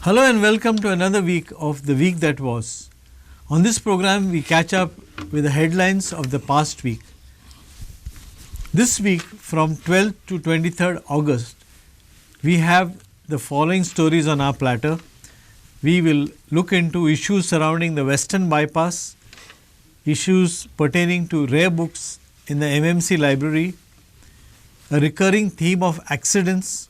Hello and welcome to another week of The Week That Was. On this program, we catch up with the headlines of the past week. This week, from 12th to 23rd August, we have the following stories on our platter. We will look into issues surrounding the Western Bypass, issues pertaining to rare books in the MMC library, a recurring theme of accidents,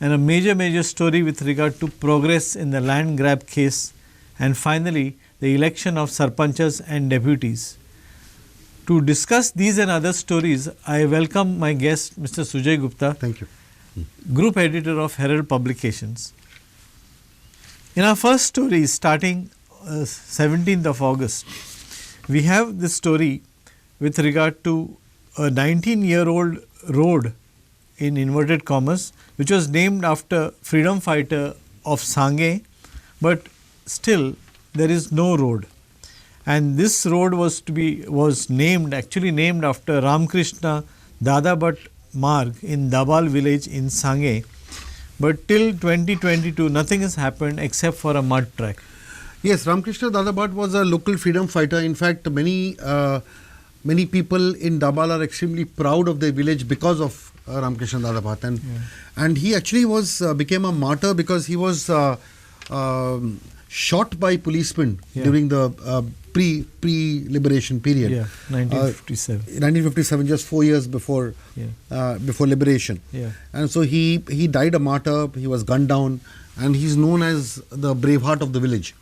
and a major story with regard to progress in the land grab case, and finally the election of Sarpanchas and Deputies. To discuss these and other stories, I welcome my guest Mr. Sujay Gupta. Thank you. Group Editor of Herald Publications. In our first story, starting 17th of August, we have this story with regard to a 19-year-old road in inverted commas, which was named after freedom fighter of Sangay, but still there is no road. And this road was named after Ramkrishna Dhalabad Marg in Dabal village in Sangay. But till 2022, nothing has happened except for a mud track. Yes, Ramkrishna Dhalabad was a local freedom fighter. In fact, many people in Dabal are extremely proud of their village because of Ramkrishna Dhalabad, and he actually became a martyr because he was shot by policemen during the pre-liberation period. 1957. 1957, just 4 years before liberation. And so he died a martyr. He was gunned down, and he's known as the braveheart of the village.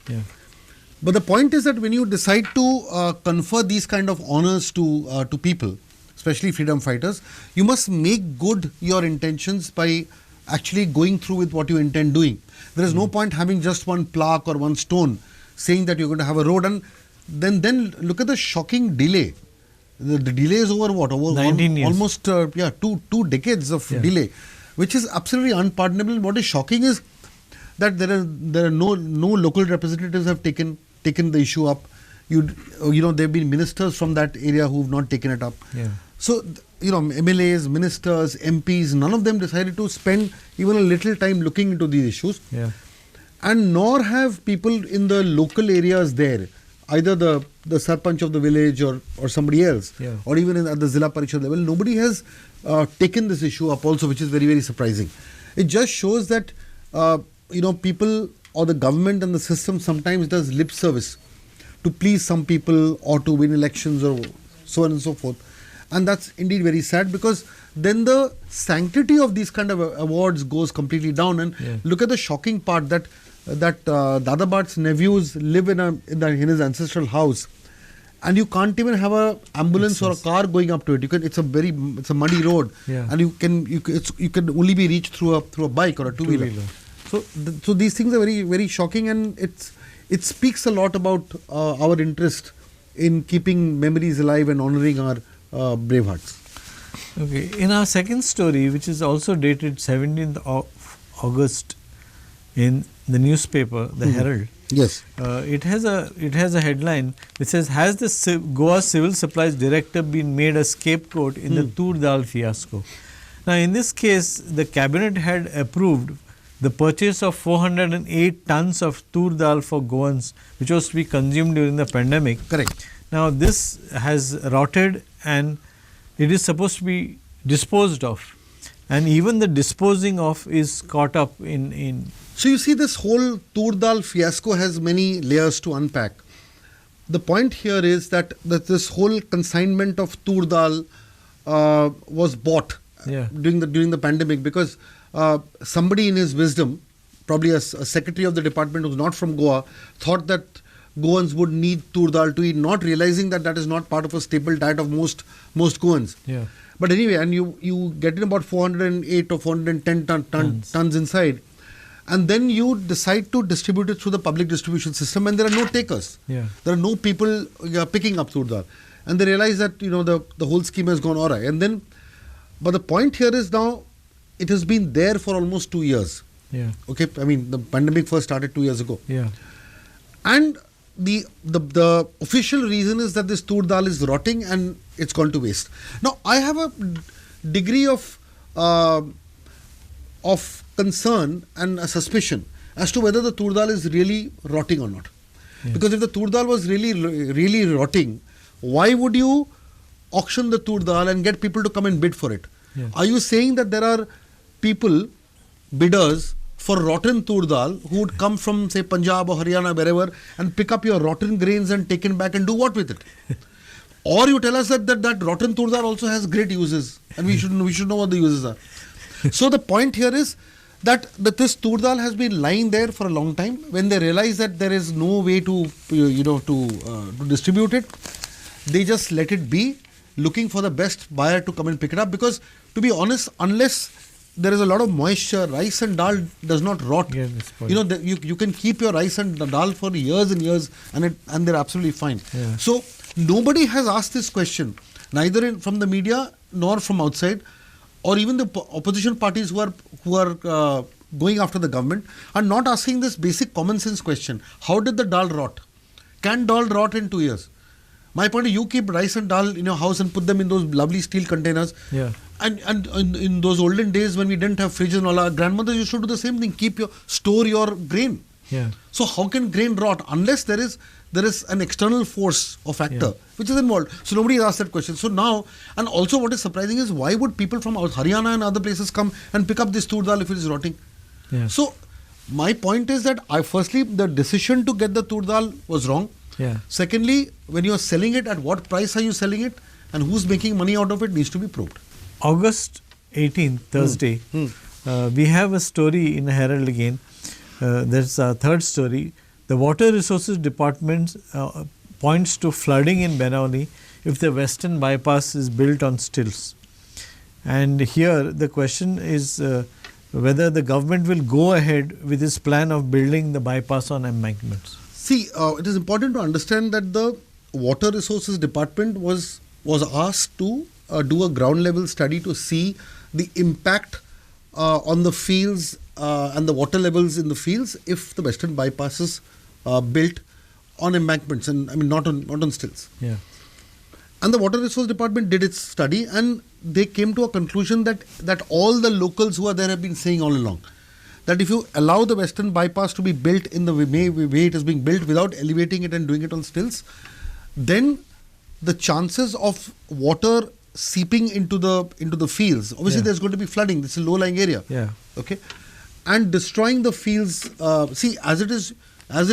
But the point is that when you decide to confer these kind of honors to people, especially freedom fighters, you must make good your intentions by actually going through with what you intend doing. There is no point having just one plaque or one stone saying that you're going to have a road, and then look at the shocking delay. The delay is over what? Over 19 years. Almost two decades of delay, which is absolutely unpardonable. What is shocking is that there are no local representatives have taken the issue up. You know, there have been ministers from that area who have not taken it up. So, MLAs, ministers, MPs, none of them decided to spend even a little time looking into these issues. And nor have people in the local areas there, either the Sarpanch of the village or somebody else, or even at the Zilla Parishad level, nobody has taken this issue up also, which is very surprising. It just shows that, people or the government and the system sometimes does lip service to please some people or to win elections or so on and so forth. And that's indeed very sad, because then the sanctity of these kind of awards goes completely down. And look at the shocking part that Dhalabad's nephews live in his ancestral house, and you can't even have a ambulance or a car going up to it. It's a muddy road, and you can only be reached through a bike or a two-wheeler. So these things are very shocking, and it speaks a lot about our interest in keeping memories alive and honoring our brave hearts. Okay, in our second story, which is also dated 17th of August in the newspaper, the Herald. Yes. It has a headline which says, "Has the Goa Civil Supplies Director been made a scapegoat in the Turdal fiasco?" Now, in this case, the cabinet had approved the purchase of 408 tons of Turdal for Goans, which was to be consumed during the pandemic. Correct. Now, this has rotted and it is supposed to be disposed of. And even the disposing of is caught up in. So you see, this whole Turdal fiasco has many layers to unpack. The point here is that this whole consignment of Turdal was bought during the pandemic, because somebody in his wisdom, probably a secretary of the department who's not from Goa, thought that Goans would need Turdal to eat, not realizing that is not part of a staple diet of most Goans. But anyway, and you get in about 408 or 410 tons inside, and then you decide to distribute it through the public distribution system, and there are no takers. There are no people picking up Turdal, and they realize that the whole scheme has gone awry. And then, but the point here is, now it has been there for almost 2 years. Okay, I mean, the pandemic first started 2 years ago. And the official reason is that this Turdal is rotting and it's gone to waste. Now, I have a degree of concern and a suspicion as to whether the Turdal is really rotting or not. Because if the Turdal was really rotting, why would you auction the Turdal and get people to come and bid for it? Are you saying that there are people, bidders for rotten Turdal who would come from, say, Punjab or Haryana, wherever, and pick up your rotten grains and take it back and do what with it? Or you tell us that rotten Turdal also has great uses, and we should know what the uses are. So the point here is that this Turdal has been lying there for a long time. When they realize that there is no way to distribute it, they just let it be, looking for the best buyer to come and pick it up. Because to be honest, unless there is a lot of moisture, rice and dal does not rot. You can keep your rice and dal for years and years, and they're absolutely fine. So nobody has asked this question, neither from the media nor from outside, or even the opposition parties who are going after the government are not asking this basic common sense question: how did the dal rot? Can dal rot in 2 years? My point is, you keep rice and dal in your house and put them in those lovely steel containers. And in those olden days when we didn't have fridges and all, our grandmothers used to do the same thing: store your grain. So how can grain rot unless there is an external force or factor which is involved? So nobody has asked that question. So now, and also what is surprising is, why would people from Haryana and other places come and pick up this tur dal if it is rotting? So my point is that firstly, the decision to get the tur dal was wrong. Secondly, when you are selling it, at what price are you selling it, and who's making money out of it needs to be probed. August 18th, Thursday, we have a story in Herald again. There's a third story. The Water Resources Department points to flooding in Benauli if the Western Bypass is built on stilts. And here the question is whether the government will go ahead with its plan of building the bypass on embankments. See, it is important to understand that the Water Resources Department was asked to do a ground level study to see the impact on the fields and the water levels in the fields if the Western Bypass is built on embankments, and I mean not on stilts. And the Water Resource Department did its study, and they came to a conclusion that all the locals who are there have been saying all along, that if you allow the Western Bypass to be built in the way it is being built without elevating it and doing it on stilts, then the chances of water seeping into the fields, obviously there's going to be flooding. This is a low-lying area. Okay, and destroying the fields. See, as it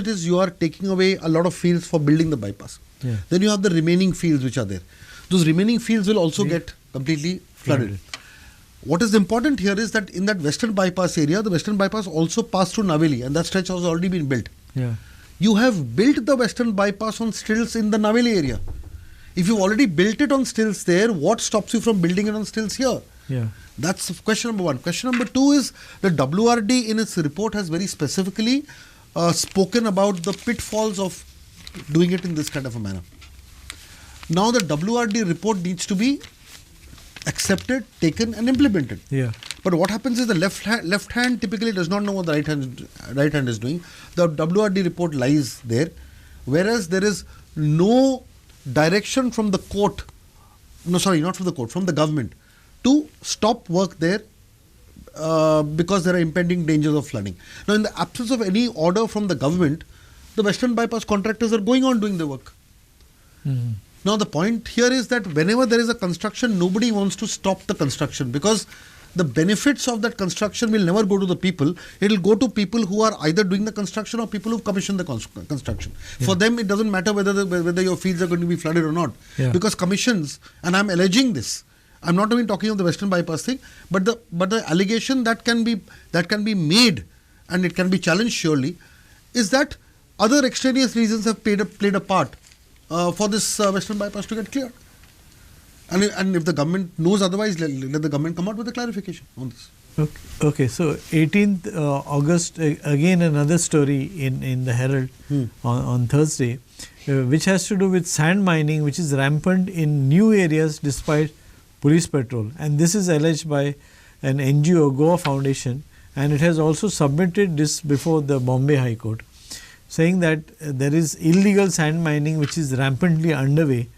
is, you are taking away a lot of fields for building the bypass. Then you have the remaining fields which are there. Those remaining fields will also get completely flooded. What is important here is that in that Western Bypass area, the Western Bypass also passed through Naveli, and that stretch has already been built. You have built the Western Bypass on stilts in the Naveli area. If you've already built it on stilts there, what stops you from building it on stilts here? That's question number one. Question number two is the WRD in its report has very specifically spoken about the pitfalls of doing it in this kind of a manner. Now the WRD report needs to be accepted, taken and implemented. But what happens is the left hand typically does not know what the right hand is doing. The WRD report lies there, whereas there is no direction from the court, from the government to stop work there because there are impending dangers of flooding. Now, in the absence of any order from the government, the Western Bypass contractors are going on doing the work. Now, the point here is that whenever there is a construction, nobody wants to stop the construction, because the benefits of that construction will never go to the people. It will go to people who are either doing the construction or people who have commissioned the construction. For them, it doesn't matter whether your fields are going to be flooded or not, because commissions, and I'm alleging this, I'm not even talking of the Western Bypass thing, but the allegation that can be made, and it can be challenged surely, is that other extraneous reasons have played a part for this Western Bypass to get cleared. And if the government knows otherwise, let the government come out with a clarification on this. Okay, so 18th August, again another story in the Herald on Thursday, which has to do with sand mining, which is rampant in new areas despite police patrol. And this is alleged by an NGO, Goa Foundation, and it has also submitted this before the Bombay High Court, saying that there is illegal sand mining which is rampantly underway.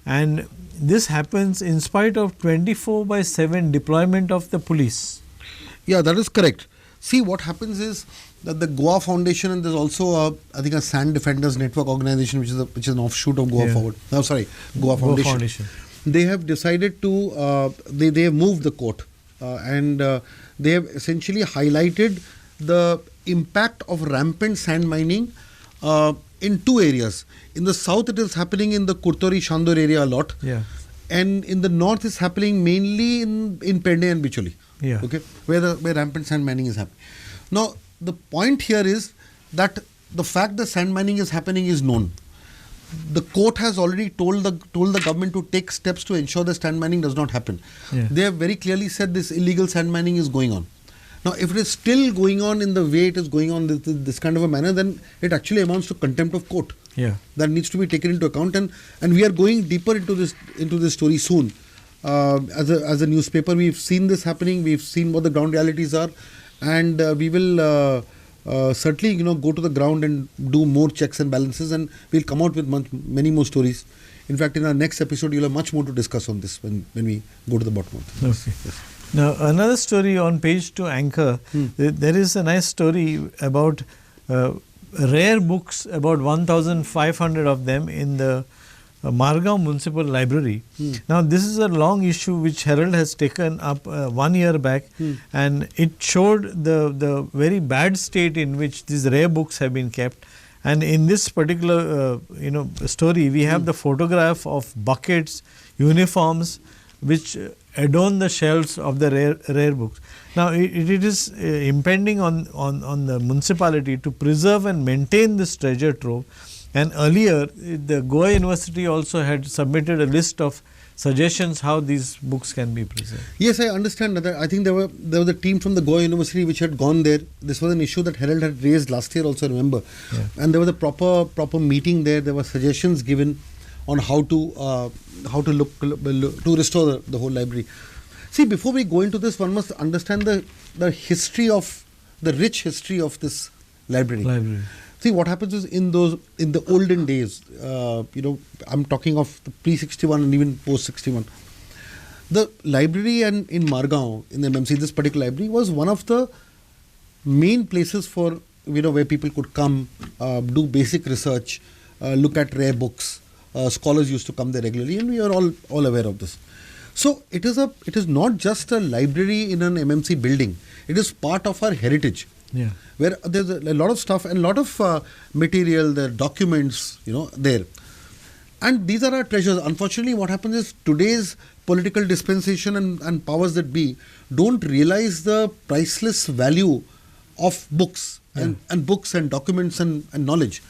And this happens in spite of 24/7 deployment of the police. That is correct. See, what happens is that the Goa Foundation, and there's also I think a Sand Defenders Network organization, which is an offshoot of Goa Forward. No, sorry, Goa Foundation. They have decided to they have moved the court and they have essentially highlighted the impact of rampant sand mining in two areas. In the south, it is happening in the Kurtori Shandur area a lot. Yeah. And in the north, it's happening mainly in Pende and Bicholi. Yeah. Okay, where rampant sand mining is happening. Now, the point here is that the fact that sand mining is happening is known. The court has already told the government to take steps to ensure that sand mining does not happen. Yeah. They have very clearly said this illegal sand mining is going on. Now, if it is still going on in the way it is going on this kind of a manner, then it actually amounts to contempt of court. Yeah. That needs to be taken into account, and we are going deeper into this story soon. As a newspaper, we've seen this happening. We've seen what the ground realities are, and we will certainly go to the ground and do more checks and balances, and we'll come out with many more stories. In fact, in our next episode, you'll have much more to discuss on this when we go to the bottom of this. Okay. Yes. Now, another story on page 2 anchor, there is a nice story about rare books, about 1,500 of them in the Margao Municipal Library. Now, this is a long issue which Herald has taken up 1 year back, and it showed the very bad state in which these rare books have been kept. And in this particular story, we have the photograph of buckets, uniforms, which adorn the shelves of the rare books. Now, it is impending on the municipality to preserve and maintain this treasure trove. And earlier, the Goa University also had submitted a list of suggestions how these books can be preserved. Yes, I understand that. I think there was a team from the Goa University which had gone there. This was an issue that Herald had raised last year also, I remember. Yeah. And there was a proper meeting there. There were suggestions given on how to restore the whole library. See, before we go into this, one must understand the history of the rich history of this library. See, what happens is in the olden days, I'm talking of the pre-61 and even post-61. The library in Margao, in the MMC, this particular library was one of the main places for where people could come, do basic research, look at rare books. Scholars used to come there regularly, and we are all aware of this. So it is not just a library in an MMC building. It is part of our heritage. Yeah. Where there's a lot of stuff and a lot of material, the documents, there. And these are our treasures. Unfortunately, what happens is today's political dispensation and powers that be don't realize the priceless value of books and books and documents and knowledge.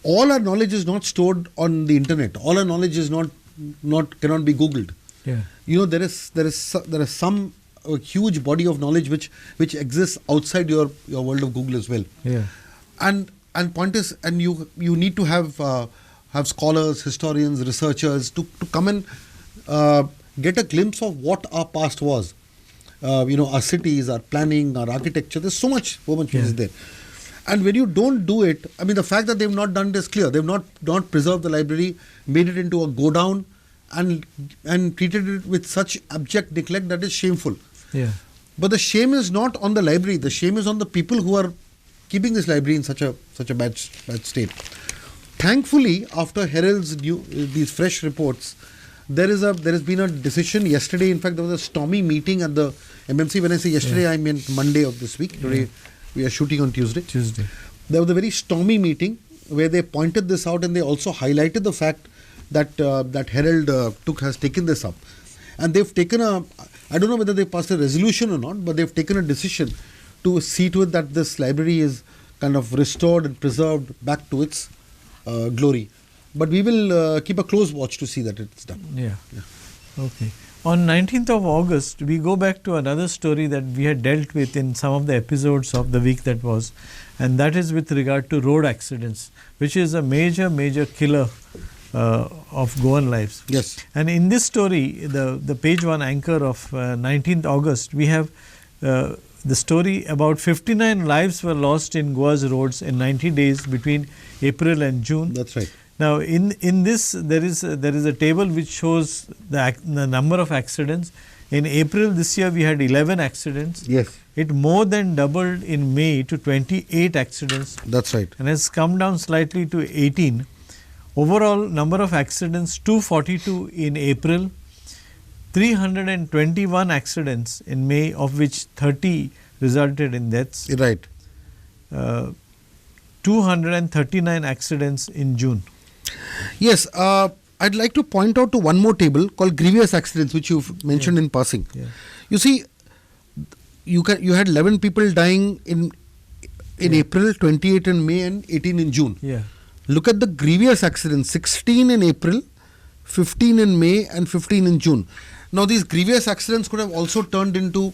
All our knowledge is not stored on the internet. All our knowledge is cannot be Googled. Yeah. There is some huge body of knowledge which exists outside your world of Google as well. Yeah. And point is, and you need to have scholars, historians, researchers to come and get a glimpse of what our past was. Our cities, our planning, our architecture. There's so much is there. And when you don't do it, I mean, the fact that they've not done it is clear. They've not preserved the library, made it into a go down, and treated it with such abject neglect that is shameful. Yeah. But the shame is not on the library. The shame is on the people who are keeping this library in such a bad state. Thankfully, after Herald's these fresh reports, there has been a decision yesterday. In fact, there was a stormy meeting at the MMC. When I say yesterday, I mean Monday of this week. Today we are shooting on Tuesday. There was a very stormy meeting where they pointed this out, and they also highlighted the fact that Herald has taken this up. And they've taken I don't know whether they passed a resolution or not, but they've taken a decision to see to it that this library is kind of restored and preserved back to its glory. But we will keep a close watch to see that it's done. Yeah. Okay. On 19th of August, we go back to another story that we had dealt with in some of the episodes of the week that was, and that is with regard to road accidents, which is a major killer of Goan lives. Yes. And in this story, the page 1 anchor of 19th August, we have the story about 59 lives were lost in Goa's roads in 90 days between April and June. That's right. Now, in this, there is a table which shows the number of accidents. In April this year, we had 11 accidents. Yes. It more than doubled in May to 28 accidents. That's right. And has come down slightly to 18. Overall number of accidents 242 in April, 321 accidents in May, of which 30 resulted in deaths. Right. 239 accidents in June. Yes. I'd like to point out to one more table called grievous accidents, which you've mentioned in passing. Yeah. You see, you had 11 people dying in April, 28 in May, and 18 in June. Yeah. Look at the grievous accidents: 16 in April, 15 in May, and 15 in June. Now, these grievous accidents could have also turned into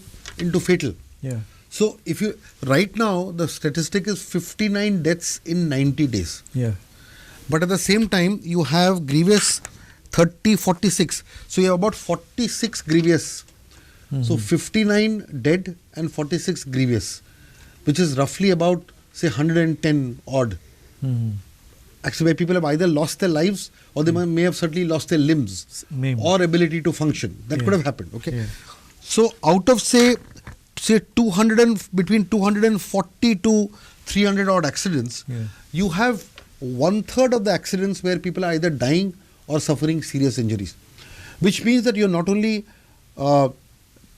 fatal. Yeah. So, if you right now the statistic is 59 deaths in 90 days. Yeah. But at the same time, you have grievous 30, 46. So you have about 46 grievous. So 59 dead and 46 grievous, which is roughly about, say, 110 odd. Actually, where people have either lost their lives or they may have certainly lost their limbs or ability to function. That could have happened. Okay. Yeah. So out of say 200 between 240 to 300 odd accidents, you have 1/3 of the accidents where people are either dying or suffering serious injuries, which means that you're not only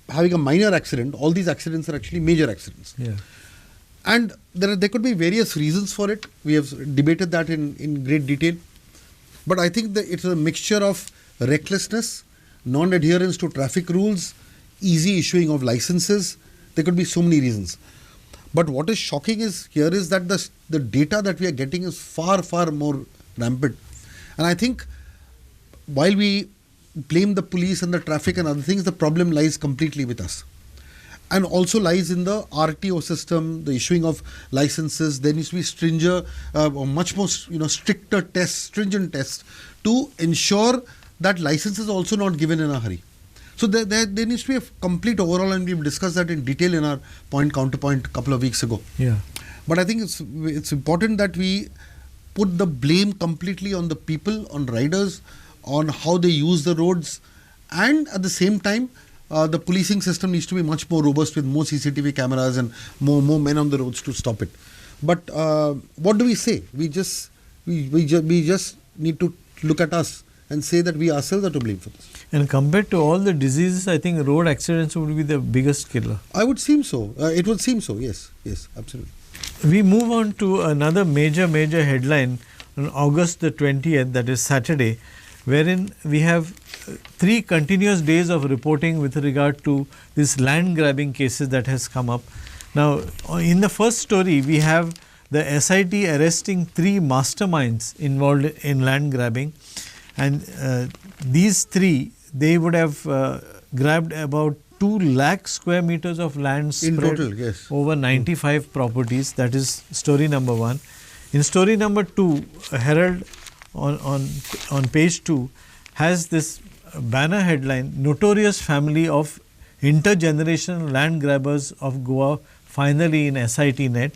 having a minor accident, all these accidents are actually major accidents. Yeah. And there could be various reasons for it. We have debated that in great detail. But I think that it's a mixture of recklessness, non-adherence to traffic rules, easy issuing of licenses. There could be so many reasons. But what is shocking is that the data that we are getting is far, far more rampant. And I think while we blame the police and the traffic and other things, the problem lies completely with us. And also lies in the RTO system, the issuing of licenses. There needs to be much more stricter tests, stringent tests to ensure that license is also not given in a hurry. So there needs to be a complete overall, and we've discussed that in detail in our point counterpoint a couple of weeks ago. Yeah. But I think it's important that we put the blame completely on the people, on riders, on how they use the roads, and at the same time, the policing system needs to be much more robust with more CCTV cameras and more men on the roads to stop it. But what do we say? We just need to look at us and say that we ourselves are to blame for this. And compared to all the diseases, I think road accidents would be the biggest killer. I would seem so. It would seem so. Yes, absolutely. We move on to another major headline on August the 20th, that is Saturday, wherein we have 3 continuous days of reporting with regard to this land grabbing cases that has come up. Now, in the first story, we have the SIT arresting 3 masterminds involved in land grabbing, and these 3, they would have grabbed about 2 lakh square meters of land spread in total, yes, over 95 properties. That is story number 1. In story number 2, Herald on page 2 has this banner headline: "Notorious family of intergenerational land grabbers of Goa finally in SIT net."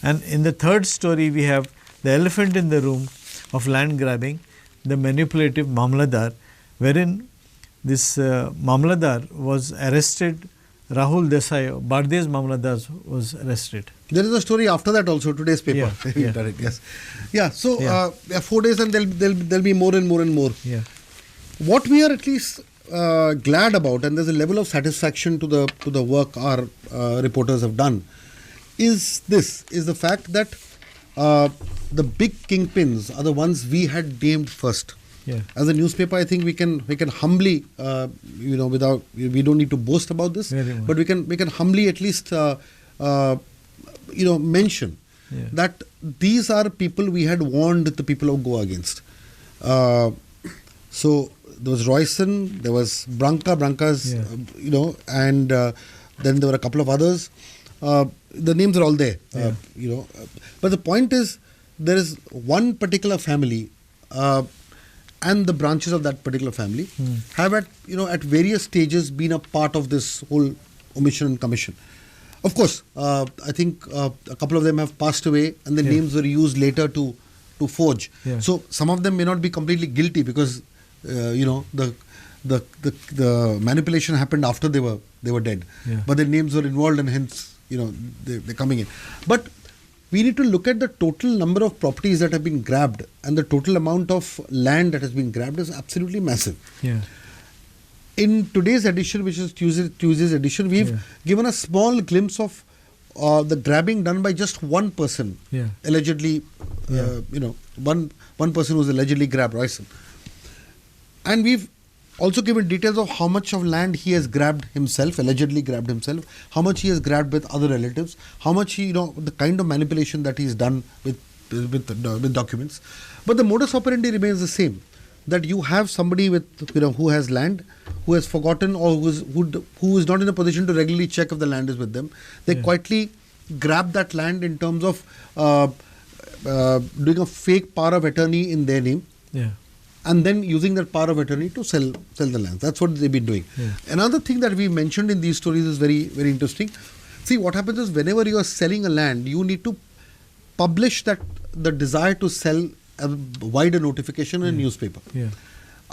And in the third story, we have the elephant in the room of land grabbing, the manipulative Mamladar, wherein this Mamladar was arrested. Rahul Desai, Bardez Mamladar, was arrested. There is a story after that also, today's paper. Yeah. Yes. Yeah. So 4 days, and there'll be more and more and more. Yeah. What we are at least glad about, and there's a level of satisfaction to the work our reporters have done, is the fact that the big kingpins are the ones we had named first. Yeah. As a newspaper, I think we can humbly, without, we don't need to boast about this, but we can humbly at least, mention that these are people we had warned the people of Goa against. So there was Royson, there was Branca's, and then there were a couple of others. The names are all there, But the point is, there is one particular family, and the branches of that particular family have at various stages been a part of this whole omission and commission. Of course, I think a couple of them have passed away, and the names were used later to forge. Yeah. So some of them may not be completely guilty because the the manipulation happened after they were dead, but their names were involved, and hence they're coming in. But we need to look at the total number of properties that have been grabbed, and the total amount of land that has been grabbed is absolutely massive. Yeah. In today's edition, which is Tuesday's edition, we've given a small glimpse of the grabbing done by just one person, allegedly, one person who's allegedly grabbed Royson. And we've also given details of how much of land he has grabbed himself, allegedly grabbed himself, how much he has grabbed with other relatives, how much the kind of manipulation that he's done with documents. But the modus operandi remains the same. That you have somebody who has land, who has forgotten, or who is not in a position to regularly check if the land is with them. They quietly grab that land in terms of doing a fake power of attorney in their name, and then using that power of attorney to sell the land. That's what they've been doing. Another thing that we mentioned in these stories is very, very interesting. See, what happens is whenever you are selling a land, you need to publish the desire to sell a wider notification in a newspaper,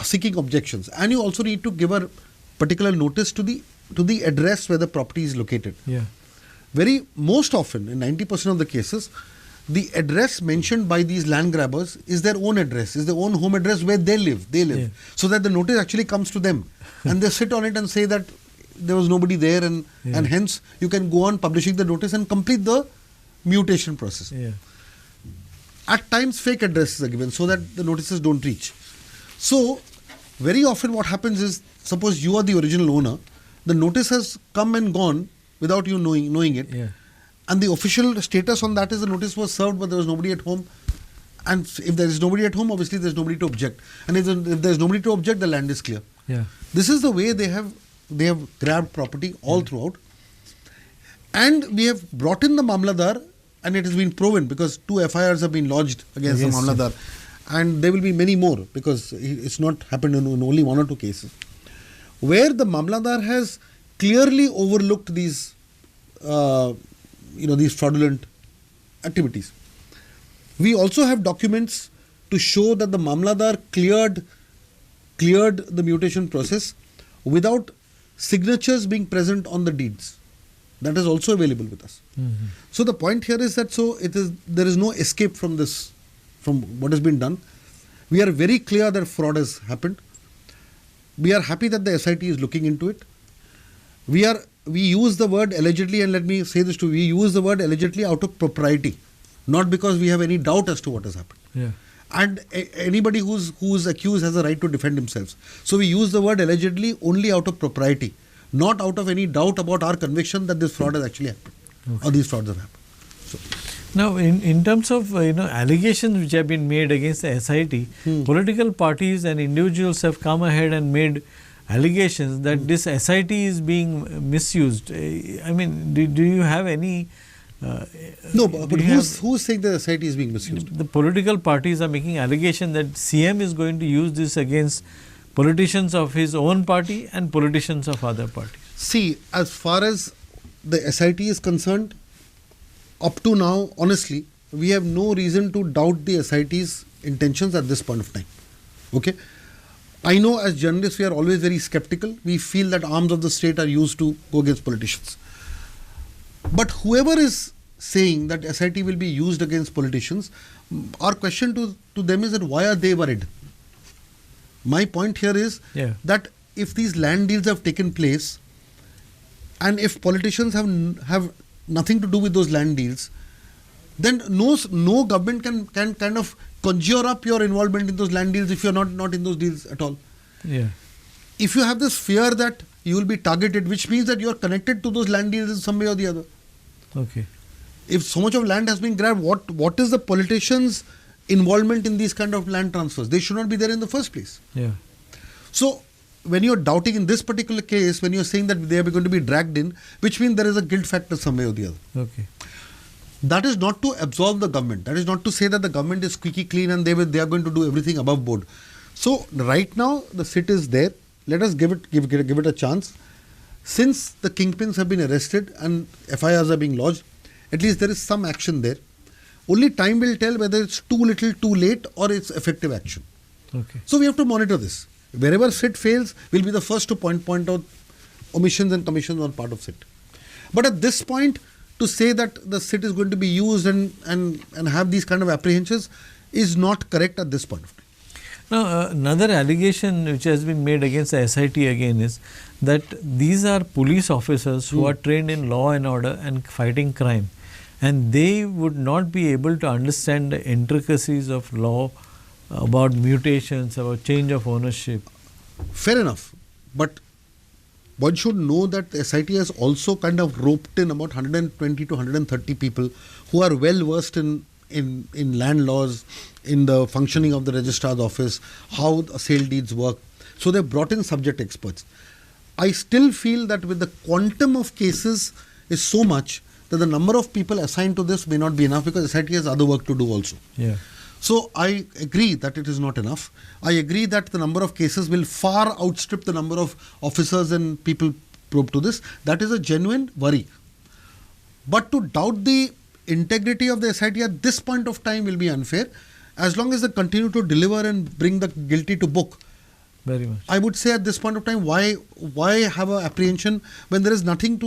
seeking objections, and you also need to give a particular notice to the address where the property is located. Most often, in 90% of the cases, the address mentioned by these land grabbers is their own address, is their own home address where they live, so that the notice actually comes to them, and they sit on it and say that there was nobody there, and hence you can go on publishing the notice and complete the mutation process. At times fake addresses are given so that the notices don't reach. So very often what happens is, suppose you are the original owner, the notice has come and gone without you knowing it, and the official status on that is the notice was served but there was nobody at home, and if there is nobody at home, obviously there is nobody to object, and if there is nobody to object, the land is clear. This is the way they have grabbed property all throughout, and we have brought in the Mamladar. And it has been proven because 2 FIRs have been lodged against the Mamladar, and there will be many more because it's not happened in only 1 or 2 cases, where the Mamladar has clearly overlooked these fraudulent activities. We also have documents to show that the Mamladar cleared the mutation process without signatures being present on the deeds. That is also available with us. So the point here is that there is no escape from this, from what has been done. We are very clear that fraud has happened. We are happy that the SIT is looking into it. We use the word allegedly, and let me say this too, we use the word allegedly out of propriety, not because we have any doubt as to what has happened. And anybody who's accused has a right to defend themselves. So we use the word allegedly only out of propriety, not out of any doubt about our conviction that this fraud has actually happened, or these frauds have happened. So. Now, in terms of allegations which have been made against the SIT, political parties and individuals have come ahead and made allegations that this SIT is being misused. I mean, do you have any? No, but who's saying that the SIT is being misused? The political parties are making allegation that CM is going to use this against politicians of his own party and politicians of other parties. See, as far as the SIT is concerned, up to now, honestly, we have no reason to doubt the SIT's intentions at this point of time. Okay? I know as journalists we are always very skeptical. We feel that arms of the state are used to go against politicians. But whoever is saying that SIT will be used against politicians, our question to them is that why are they worried? My point here is that if these land deals have taken place, and if politicians have nothing to do with those land deals, then no government can kind of conjure up your involvement in those land deals if you are not in those deals at all. If you have this fear that you will be targeted, which means that you are connected to those land deals in some way or the other. If so much of land has been grabbed, what is the politicians' involvement in these kind of land transfers? They should not be there in the first place. So when you are doubting in this particular case, when you are saying that they are going to be dragged in, which means there is a guilt factor some way or the other. That is not to absolve the government. That is not to say that the government is squeaky clean and they are going to do everything above board. So right now the sit is there. Let us give it a chance. Since the kingpins have been arrested and FIRs are being lodged, at least there is some action there. Only time will tell whether it's too little, too late, or it's effective action. So we have to monitor this. Wherever SIT fails, we'll be the first to point out omissions and commissions on part of SIT. But at this point, to say that the SIT is going to be used and have these kind of apprehensions is not correct at this point of time. Now, another allegation which has been made against the SIT again is that these are police officers who are trained in law and order and fighting crime, and they would not be able to understand the intricacies of law about mutations, about change of ownership. Fair enough, but one should know that the SIT has also kind of roped in about 120 to 130 people who are well versed in land laws, in the functioning of the registrar's office, how sale deeds work. So they brought in subject experts. I still feel that with the quantum of cases is so much that the number of people assigned to this may not be enough, because SIT has other work to do also. Yeah. So I agree that it is not enough. I agree that the number of cases will far outstrip the number of officers and people probed to this. That is a genuine worry. But to doubt the integrity of the SIT at this point of time will be unfair. As long as they continue to deliver and bring the guilty to book, Very much. I would say at this point of time, why have an apprehension when there is nothing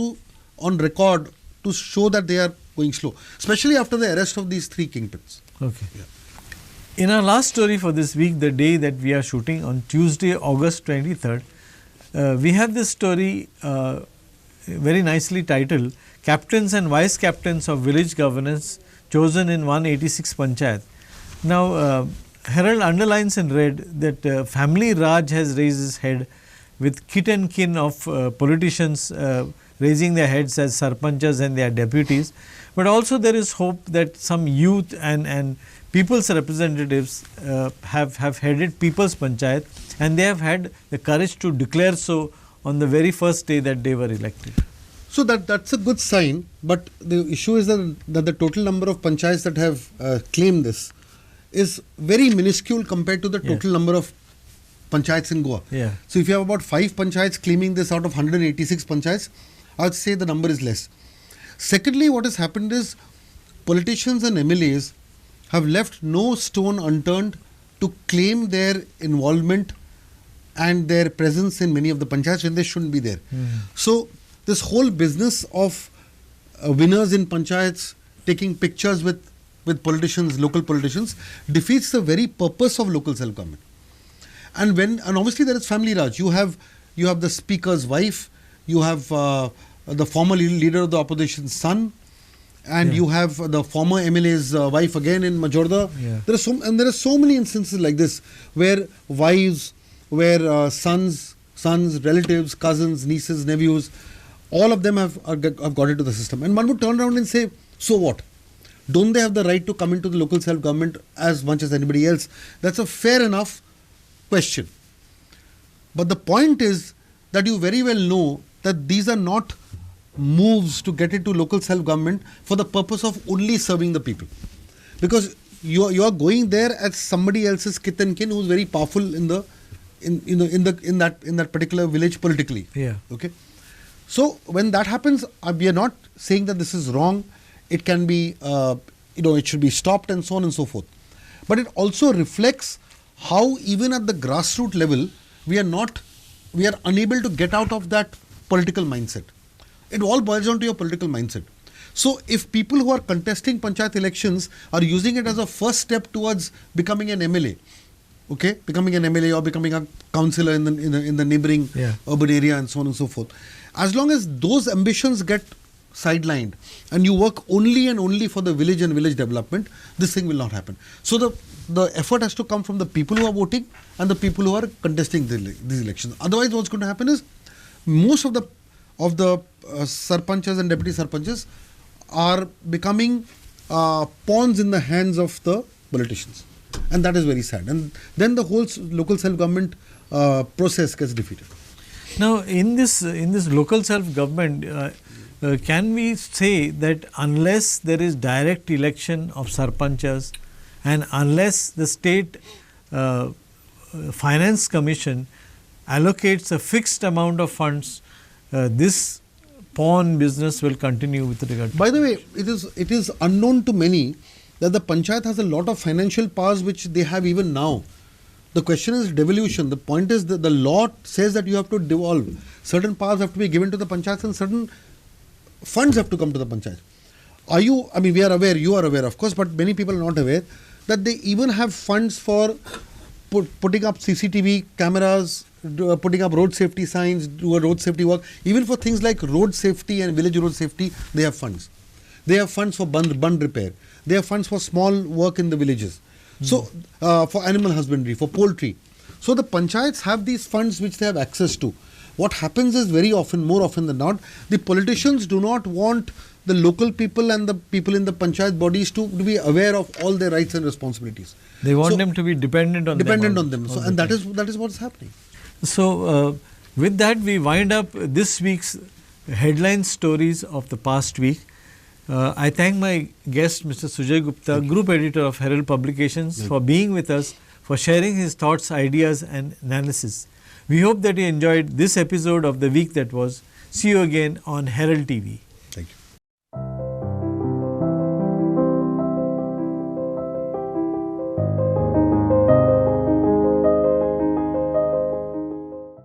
on record to show that they are going slow, especially after the arrest of these 3 kingpins. Okay. Yeah. In our last story for this week, the day that we are shooting on Tuesday, August 23rd, we have this story very nicely titled Captains and Vice Captains of Village Governance Chosen in 186 Panchayat. Now, Herald underlines in red that family Raj has raised his head with kit and kin of politicians raising their heads as Sarpanchas and their deputies. But also there is hope that some youth and people's representatives have headed People's Panchayat, and they have had the courage to declare so on the very first day that they were elected. So that's a good sign, but the issue is that the total number of panchayats that have claimed this is very minuscule compared to the total number of panchayats in Goa. Yeah. So if you have about 5 panchayats claiming this out of 186 panchayats, I would say the number is less. Secondly, what has happened is politicians and MLAs have left no stone unturned to claim their involvement and their presence in many of the panchayats when they shouldn't be there. So this whole business of winners in panchayats taking pictures with politicians, local politicians, defeats the very purpose of local self-government. And obviously there is family Raj. You have the speaker's wife, you have the former leader of the opposition's son, and you have the former MLA's wife again in Majorda. Yeah. There are so many instances like this where wives, where sons, relatives, cousins, nieces, nephews, all of them have got into the system. And one would turn around and say, so what? Don't they have the right to come into the local self-government as much as anybody else? That's a fair enough question. But the point is that you very well know that these are not moves to get into local self-government for the purpose of only serving the people. Because you are going there as somebody else's kith and kin who's very powerful in that particular village politically. Yeah. Okay. So when that happens, we are not saying that this is wrong. It can be, it should be stopped and so on and so forth. But it also reflects how even at the grassroots level, we are unable to get out of that political mindset. It all boils down to your political mindset. So if people who are contesting panchayat elections are using it as a first step towards becoming an MLA, okay, becoming an MLA or becoming a councillor in the neighboring urban area and so on and so forth, as long as those ambitions get sidelined and you work only and only for the village and village development, this thing will not happen. So the effort has to come from the people who are voting and the people who are contesting these elections. Otherwise, what's going to happen is most of the Sarpanchas and Deputy Sarpanchas are becoming pawns in the hands of the politicians, and that is very sad. And then the whole local self-government process gets defeated. Now, in this local self-government, can we say that unless there is direct election of Sarpanchas and unless the state finance commission allocates a fixed amount of funds, this pawn business will continue with regard to. By the way, it is unknown to many that the panchayat has a lot of financial powers which they have even now. The question is devolution. The point is that the law says that you have to devolve. Certain powers have to be given to the panchayats and certain funds have to come to the panchayat. We are aware, you are aware of course, but many people are not aware that they even have funds for putting up CCTV cameras, putting up road safety signs, do a road safety work. Even for things like road safety and village road safety, they have funds. They have funds for bund repair. They have funds for small work in the villages. So, for animal husbandry, for poultry. So, the panchayats have these funds which they have access to. What happens is very often, more often than not, the politicians do not want the local people and the people in the panchayat bodies to be aware of all their rights and responsibilities. They want them to be dependent on them. So, and that is what is happening. So, with that we wind up this week's headline stories of the past week. I thank my guest Mr. Sujay Gupta, Group Editor of Herald Publications, for being with us, for sharing his thoughts, ideas and analysis. We hope that you enjoyed this episode of The Week That Was. See you again on Herald TV.